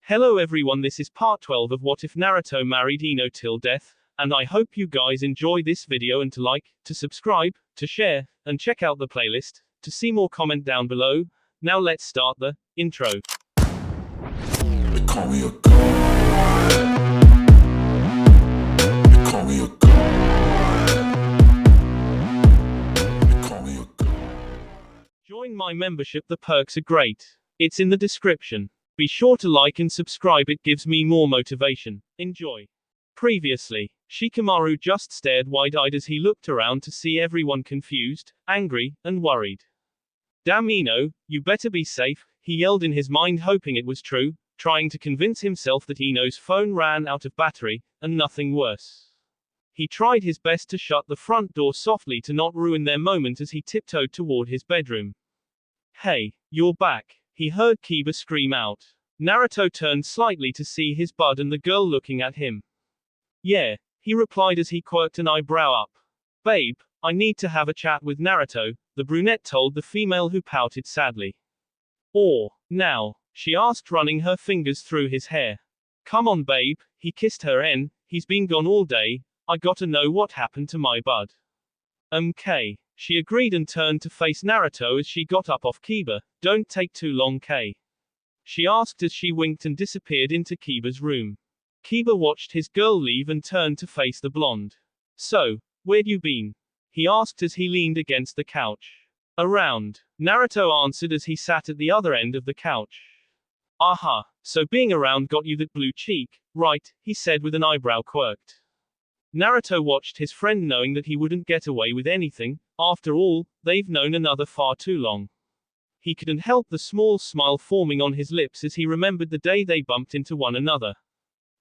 Hello everyone, this is part 12 of What If Naruto Married Ino Till Death, and I hope you guys enjoy this video and to like, to subscribe, to share, and check out the playlist, to see more comment down below. Now let's start the intro. They call me a god. They call me a god. They call me a god. Join my membership, the perks are great. It's in the description. Be sure to like and subscribe, it gives me more motivation. Enjoy. Previously, Shikamaru just stared wide-eyed as he looked around to see everyone confused, angry, and worried. Damn Ino, you better be safe, he yelled in his mind, hoping it was true, trying to convince himself that Ino's phone ran out of battery, and nothing worse. He tried his best to shut the front door softly to not ruin their moment as he tiptoed toward his bedroom. Hey, you're back, he heard Kiba scream out. Naruto turned slightly to see his bud and the girl looking at him. Yeah, he replied as he quirked an eyebrow up. Babe, I need to have a chat with Naruto, the brunette told the female who pouted sadly. Or, now, she asked, running her fingers through his hair. Come on babe, he kissed her. He's been gone all day, I gotta know what happened to my bud. K. She agreed and turned to face Naruto as she got up off Kiba. Don't take too long, K. She asked as she winked and disappeared into Kiba's room. Kiba watched his girl leave and turned to face the blonde. So, where'd you been? He asked as he leaned against the couch. Around, Naruto answered as he sat at the other end of the couch. Aha, so being around got you that blue cheek, right, he said with an eyebrow quirked. Naruto watched his friend, knowing that he wouldn't get away with anything. After all, they've known another far too long. He couldn't help the small smile forming on his lips as he remembered the day they bumped into one another.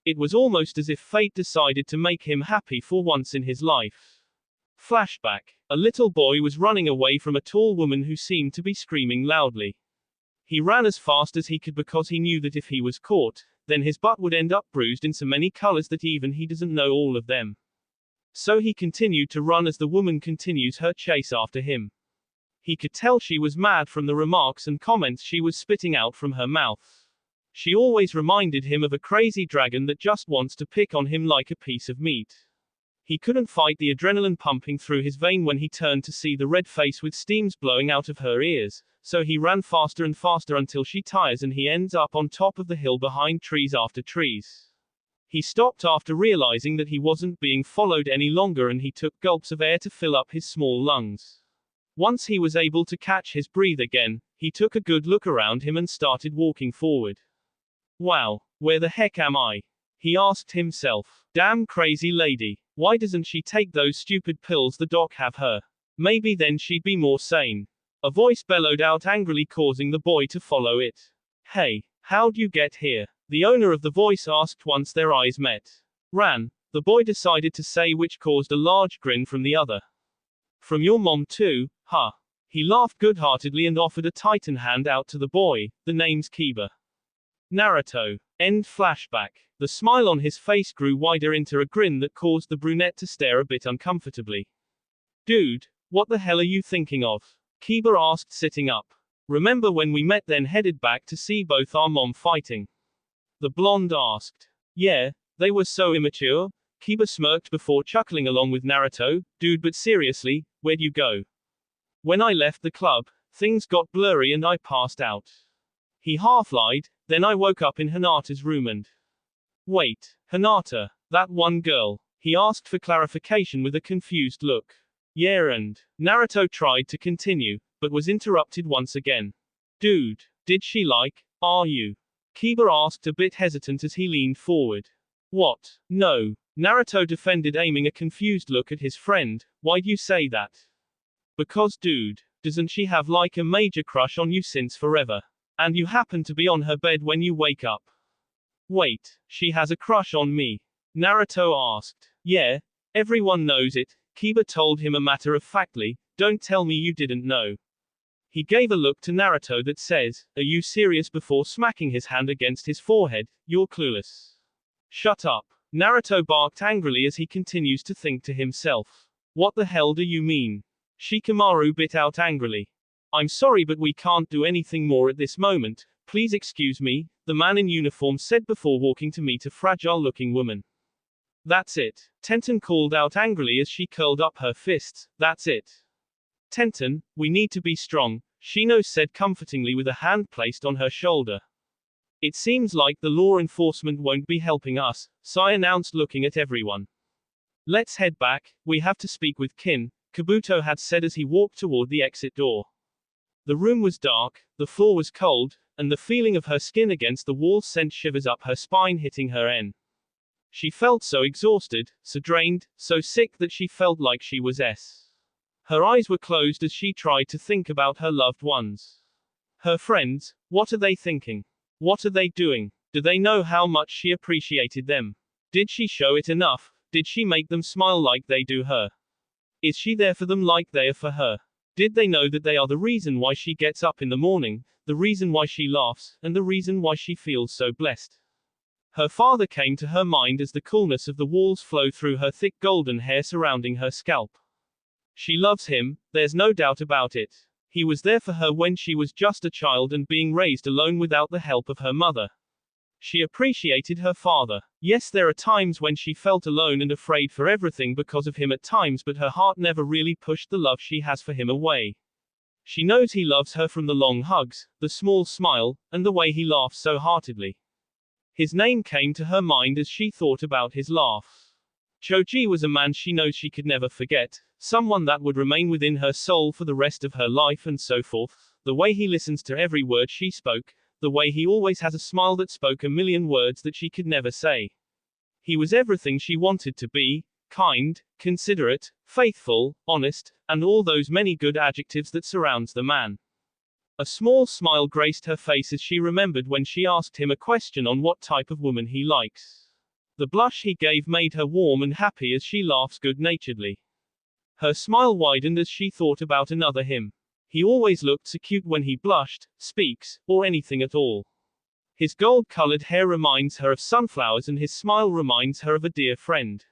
It was almost as if fate decided to make him happy for once in his life. Flashback. A little boy was running away from a tall woman who seemed to be screaming loudly. He ran as fast as he could because he knew that if he was caught, then his butt would end up bruised in so many colors that even he doesn't know all of them. So he continued to run as the woman continues her chase after him. He could tell she was mad from the remarks and comments she was spitting out from her mouth. She always reminded him of a crazy dragon that just wants to pick on him like a piece of meat. He couldn't fight the adrenaline pumping through his vein when he turned to see the red face with steams blowing out of her ears, so he ran faster and faster until she tires and he ends up on top of the hill behind trees after trees. He stopped after realizing that he wasn't being followed any longer and he took gulps of air to fill up his small lungs. Once he was able to catch his breath again, he took a good look around him and started walking forward. Wow, where the heck am I? He asked himself. Damn crazy lady. Why doesn't she take those stupid pills the doc have her? Maybe then she'd be more sane. A voice bellowed out angrily, causing the boy to follow it. Hey, how'd you get here? The owner of the voice asked once their eyes met. Ran, the boy decided to say, which caused a large grin from the other. From your mom too, huh? He laughed good-heartedly and offered a titan hand out to the boy. The name's Kiba. Naruto. End flashback. The smile on his face grew wider into a grin that caused the brunette to stare a bit uncomfortably. Dude, what the hell are you thinking of? Kiba asked, sitting up. Remember when we met then headed back to see both our mom fighting? The blonde asked. Yeah, they were so immature. Kiba smirked before chuckling along with Naruto. Dude, but seriously, where'd you go? When I left the club, things got blurry and I passed out. He half lied, then I woke up in Hinata's room and... Wait, Hinata, that one girl? He asked for clarification with a confused look. Yeah, and... Naruto tried to continue, but was interrupted once again. Dude, did she are you? Kiba asked, a bit hesitant as he leaned forward. What? No. Naruto defended, aiming a confused look at his friend. Why'd you say that? Because dude, doesn't she have a major crush on you since forever? And you happen to be on her bed when you wake up? Wait, she has a crush on me? Naruto asked. Yeah, everyone knows it, Kiba told him matter-of-factly. Don't tell me you didn't know. He gave a look to Naruto that says, are you serious, before smacking his hand against his forehead. You're clueless. Shut up. Naruto barked angrily as he continues to think to himself. What the hell do you mean? Shikamaru bit out angrily. I'm sorry, but we can't do anything more at this moment. Please excuse me. the man in uniform said before walking to meet a fragile-looking woman. That's it. Tenton called out angrily as she curled up her fists. That's it. Tenton, we need to be strong, Shino said comfortingly with a hand placed on her shoulder. It seems like the law enforcement won't be helping us, Sai announced looking at everyone. Let's head back, we have to speak with Kin, Kabuto had said as he walked toward the exit door. The room was dark, the floor was cold, and the feeling of her skin against the wall sent shivers up her spine hitting her n. She felt so exhausted, so drained, so sick that she felt like she was s. Her eyes were closed as she tried to think about her loved ones. Her friends, what are they thinking? What are they doing? Do they know how much she appreciated them? Did she show it enough? Did she make them smile like they do her? Is she there for them like they are for her? Did they know that they are the reason why she gets up in the morning, the reason why she laughs, and the reason why she feels so blessed? Her father came to her mind as the coolness of the walls flow through her thick golden hair surrounding her scalp. She loves him, there's no doubt about it. He was there for her when she was just a child and being raised alone without the help of her mother. She appreciated her father. Yes, there are times when she felt alone and afraid for everything because of him at times, but her heart never really pushed the love she has for him away. She knows he loves her from the long hugs, the small smile, and the way he laughs so heartedly. His name came to her mind as she thought about his laugh. Choji was a man she knows she could never forget, someone that would remain within her soul for the rest of her life and so forth, the way he listens to every word she spoke, the way he always has a smile that spoke a million words that she could never say. He was everything she wanted to be, kind, considerate, faithful, honest, and all those many good adjectives that surrounds the man. A small smile graced her face as she remembered when she asked him a question on what type of woman he likes. The blush he gave made her warm and happy as she laughs good-naturedly. Her smile widened as she thought about another him. He always looked so cute when he blushed, speaks, or anything at all. His gold-colored hair reminds her of sunflowers and his smile reminds her of a dear friend.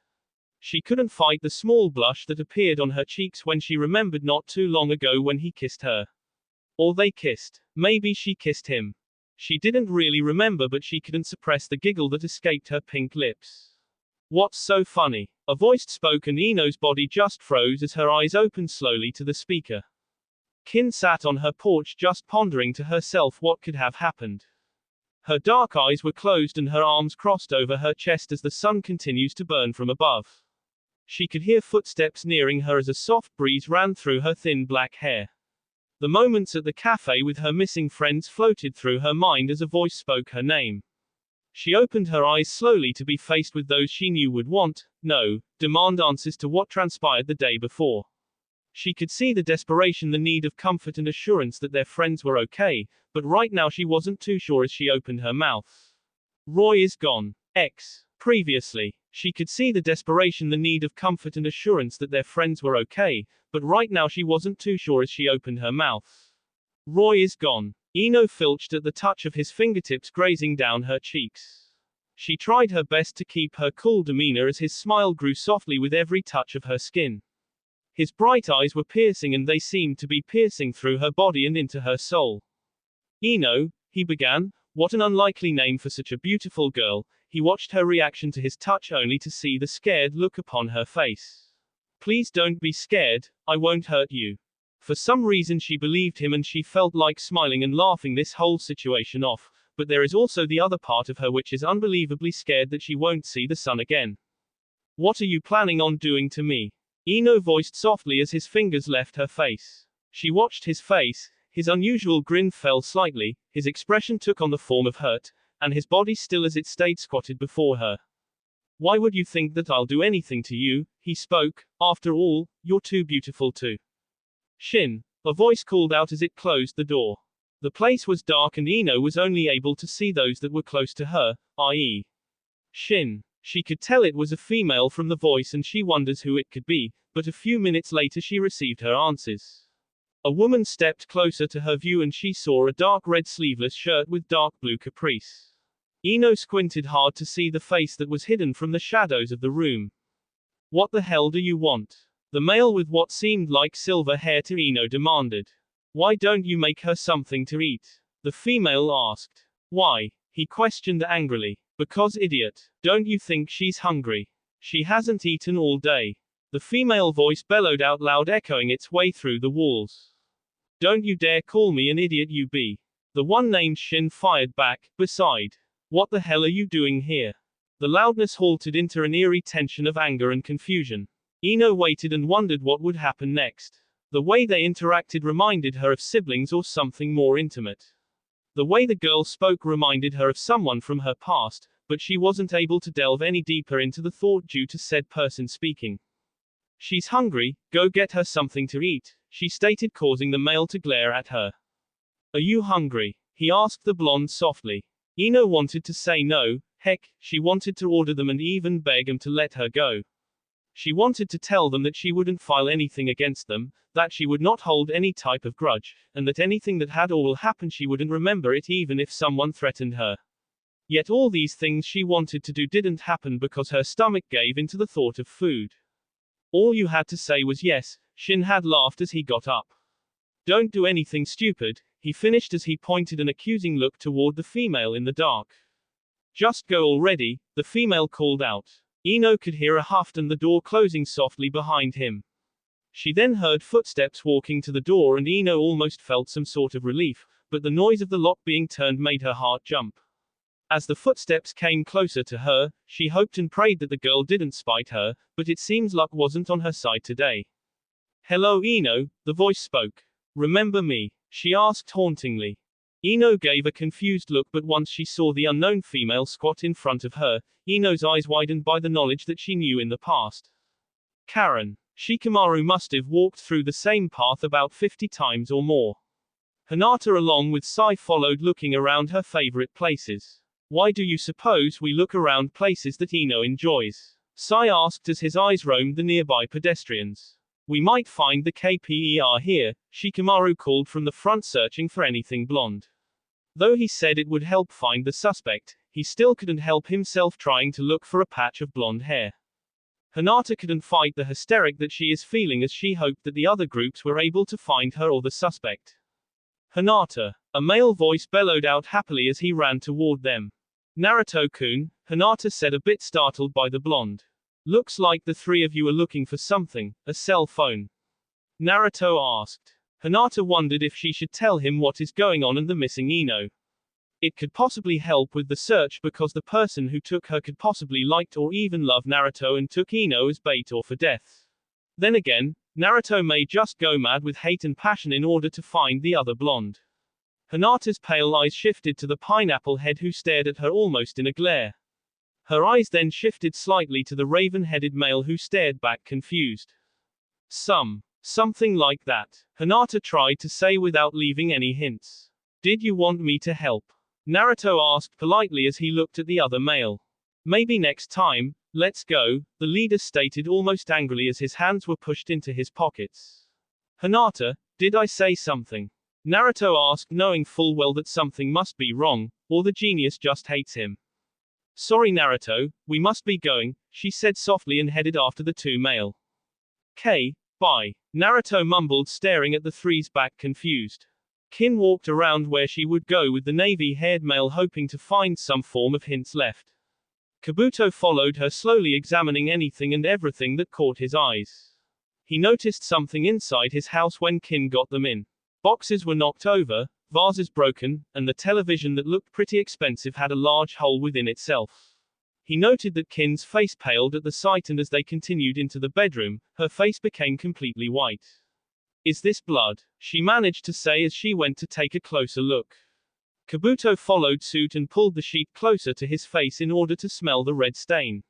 She couldn't fight the small blush that appeared on her cheeks when she remembered not too long ago when he kissed her. Or they kissed. Maybe she kissed him. She didn't really remember, but she couldn't suppress the giggle that escaped her pink lips. What's so funny? A voice spoke and Ino's body just froze as her eyes opened slowly to the speaker. Kin sat on her porch just pondering to herself what could have happened. Her dark eyes were closed and her arms crossed over her chest as the sun continues to burn from above. She could hear footsteps nearing her as a soft breeze ran through her thin black hair. The moments at the cafe with her missing friends floated through her mind as a voice spoke her name. She opened her eyes slowly to be faced with those she knew would want, no, demand answers to what transpired the day before. She could see the desperation, the need of comfort and assurance that their friends were okay, but right now she wasn't too sure as she opened her mouth. Roy is gone. Previously, she could see the desperation, the need of comfort and assurance that their friends were okay, but right now she wasn't too sure as she opened her mouth. Roy is gone. Ino filched at the touch of his fingertips grazing down her cheeks. She tried her best to keep her cool demeanor as his smile grew softly with every touch of her skin. His bright eyes were piercing and they seemed to be piercing through her body and into her soul. Ino, he began, what an unlikely name for such a beautiful girl. He watched her reaction to his touch only to see the scared look upon her face. Please don't be scared, I won't hurt you. For some reason she believed him and she felt like smiling and laughing this whole situation off, but there is also the other part of her which is unbelievably scared that she won't see the sun again. What are you planning on doing to me? Ino voiced softly as his fingers left her face. She watched his face, his unusual grin fell slightly, his expression took on the form of hurt, and his body still as it stayed squatted before her. Why would you think that I'll do anything to you? He spoke, after all, you're too beautiful to. Shin, a voice called out as it closed the door. The place was dark and Ino was only able to see those that were close to her, i.e. Shin. She could tell it was a female from the voice and she wonders who it could be, but a few minutes later she received her answers. A woman stepped closer to her view and she saw a dark red sleeveless shirt with dark blue caprice. Ino squinted hard to see the face that was hidden from the shadows of the room. What the hell do you want? The male with what seemed like silver hair to Ino demanded. Why don't you make her something to eat? The female asked. Why? He questioned angrily. Because idiot. Don't you think she's hungry? She hasn't eaten all day. The female voice bellowed out loud, echoing its way through the walls. Don't you dare call me an idiot, you be. The one named Shin fired back. Beside. What the hell are you doing here? The loudness halted into an eerie tension of anger and confusion. Ino waited and wondered what would happen next. The way they interacted reminded her of siblings or something more intimate. The way the girl spoke reminded her of someone from her past, but she wasn't able to delve any deeper into the thought due to said person speaking. She's hungry, go get her something to eat, she stated, causing the male to glare at her. Are you hungry? He asked the blonde softly. Ino wanted to say no, heck, she wanted to order them and even beg them to let her go. She wanted to tell them that she wouldn't file anything against them, that she would not hold any type of grudge, and that anything that had or will happen she wouldn't remember it even if someone threatened her. Yet all these things she wanted to do didn't happen because her stomach gave into the thought of food. All you had to say was yes, Shin had laughed as he got up. Don't do anything stupid, he finished as he pointed an accusing look toward the female in the dark. Just go already, the female called out. Ino could hear a huff and the door closing softly behind him. She then heard footsteps walking to the door and Ino almost felt some sort of relief, but the noise of the lock being turned made her heart jump. As the footsteps came closer to her, she hoped and prayed that the girl didn't spite her, but it seems luck wasn't on her side today. Hello Ino, the voice spoke. Remember me? She asked hauntingly. Ino gave a confused look, but once she saw the unknown female squat in front of her, Ino's eyes widened by the knowledge that she knew in the past. Karen. Shikamaru must have walked through the same path about 50 times or more. Hinata along with Sai followed, looking around her favorite places. Why do you suppose we look around places that Ino enjoys? Sai asked as his eyes roamed the nearby pedestrians. We might find the KPER here, Shikamaru called from the front, searching for anything blonde. Though he said it would help find the suspect, he still couldn't help himself trying to look for a patch of blonde hair. Hinata couldn't fight the hysteric that she is feeling as she hoped that the other groups were able to find her or the suspect. Hinata. A male voice bellowed out happily as he ran toward them. Naruto-kun, Hinata said, a bit startled by the blonde. Looks like the three of you are looking for something, a cell phone. Naruto asked. Hinata wondered if she should tell him what is going on and the missing Ino. It could possibly help with the search because the person who took her could possibly liked or even love Naruto and took Ino as bait or for death. Then again, Naruto may just go mad with hate and passion in order to find the other blonde. Hinata's pale eyes shifted to the pineapple head who stared at her almost in a glare. Her eyes then shifted slightly to the raven-headed male who stared back confused. Something like that, Hinata tried to say without leaving any hints. Did you want me to help? Naruto asked politely as he looked at the other male. Maybe next time, let's go, the leader stated almost angrily as his hands were pushed into his pockets. Hinata, did I say something? Naruto asked, knowing full well that something must be wrong, or the genius just hates him. Sorry Naruto, we must be going, she said softly and headed after the two male. Bye. Naruto mumbled, staring at the three's back confused. Kin walked around where she would go with the navy-haired male, hoping to find some form of hints left. Kabuto followed her, slowly examining anything and everything that caught his eyes. He noticed something inside his house when Kin got them in. Boxes were knocked over, vases broken, and the television that looked pretty expensive had a large hole within itself. He noted that Kin's face paled at the sight, and as they continued into the bedroom, her face became completely white. Is this blood? She managed to say as she went to take a closer look. Kabuto followed suit and pulled the sheet closer to his face in order to smell the red stain.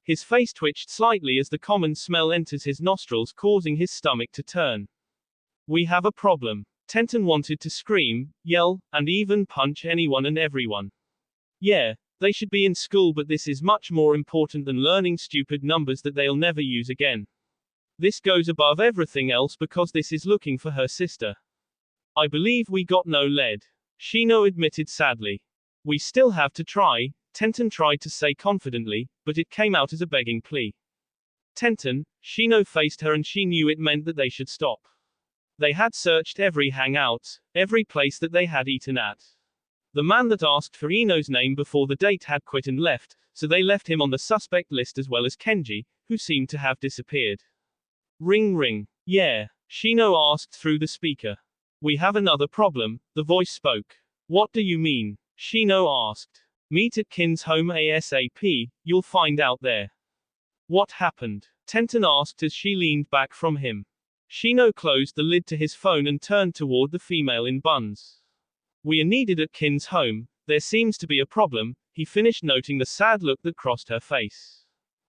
His face twitched slightly as the common smell enters his nostrils, causing his stomach to turn. We have a problem. Tenten wanted to scream, yell, and even punch anyone and everyone. Yeah, they should be in school, but this is much more important than learning stupid numbers that they'll never use again. This goes above everything else because this is looking for her sister. I believe we got no lead. Shino admitted sadly. We still have to try, Tenten tried to say confidently, but it came out as a begging plea. Tenten, Shino faced her and she knew it meant that they should stop. They had searched every hangout, every place that they had eaten at. The man that asked for Ino's name before the date had quit and left, so they left him on the suspect list as well as Kenji, who seemed to have disappeared. Ring ring. Yeah, Shino asked through the speaker. We have another problem, the voice spoke. What do you mean? Shino asked. Meet at Kin's home ASAP, you'll find out there. What happened? Tenten asked as she leaned back from him. Shino closed the lid to his phone and turned toward the female in buns. We are needed at Kin's home, there seems to be a problem, he finished, noting the sad look that crossed her face.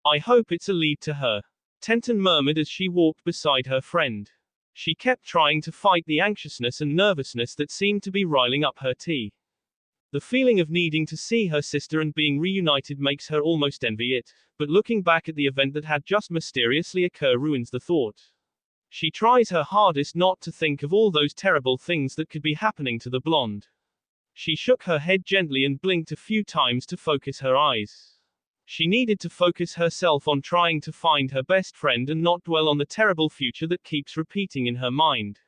I hope it's a lead to her. Tenten murmured as she walked beside her friend. She kept trying to fight the anxiousness and nervousness that seemed to be riling up her tea. The feeling of needing to see her sister and being reunited makes her almost envy it, but looking back at the event that had just mysteriously occurred ruins the thought. She tries her hardest not to think of all those terrible things that could be happening to the blonde. She shook her head gently and blinked a few times to focus her eyes. She needed to focus herself on trying to find her best friend and not dwell on the terrible future that keeps repeating in her mind.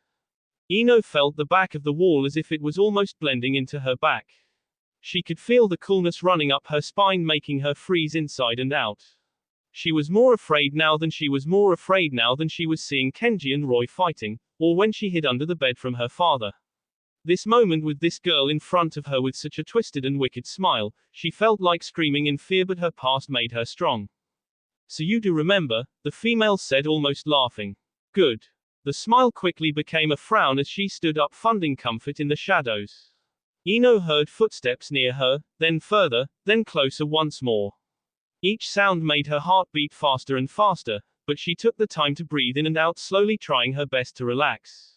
Ino felt the back of the wall as if it was almost blending into her back. She could feel the coolness running up her spine, making her freeze inside and out. She was more afraid now than she was seeing Kenji and Roy fighting, or when she hid under the bed from her father. This moment with this girl in front of her with such a twisted and wicked smile, she felt like screaming in fear, but her past made her strong. So you do remember, the female said, almost laughing. Good. The smile quickly became a frown as she stood up, finding comfort in the shadows. Ino heard footsteps near her, then further, then closer once more. Each sound made her heart beat faster and faster, but she took the time to breathe in and out slowly, trying her best to relax.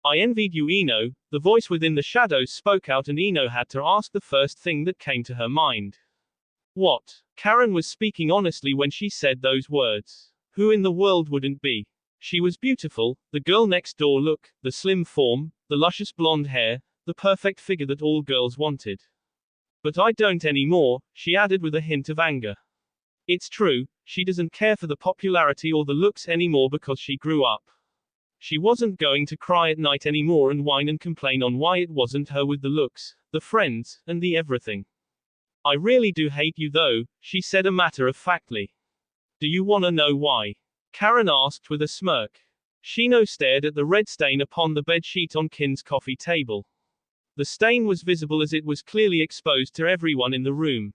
I envied you, Ino, the voice within the shadows spoke out, and Ino had to ask the first thing that came to her mind. What? Karen was speaking honestly when she said those words. Who in the world wouldn't be? She was beautiful, the girl next door look, the slim form, the luscious blonde hair, the perfect figure that all girls wanted. But I don't anymore, she added with a hint of anger. It's true, she doesn't care for the popularity or the looks anymore because she grew up. She wasn't going to cry at night anymore and whine and complain on why it wasn't her with the looks, the friends, and the everything. I really do hate you though, she said matter-of-factly. Do you wanna know why? Karen asked with a smirk. Shino stared at the red stain upon the bedsheet on Kin's coffee table. The stain was visible as it was clearly exposed to everyone in the room.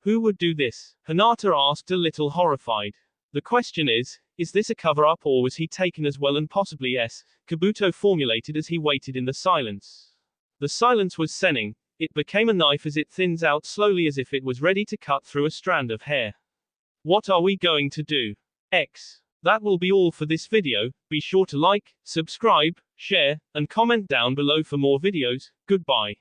Who would do this? Hinata asked, a little horrified. The question is this a cover-up or was he taken as well? And possibly yes, Kabuto formulated as he waited in the silence. The silence was senning. It became a knife as it thins out slowly as if it was ready to cut through a strand of hair. What are we going to do? That will be all for this video. Be sure to like, subscribe, share, and comment down below for more videos. Goodbye.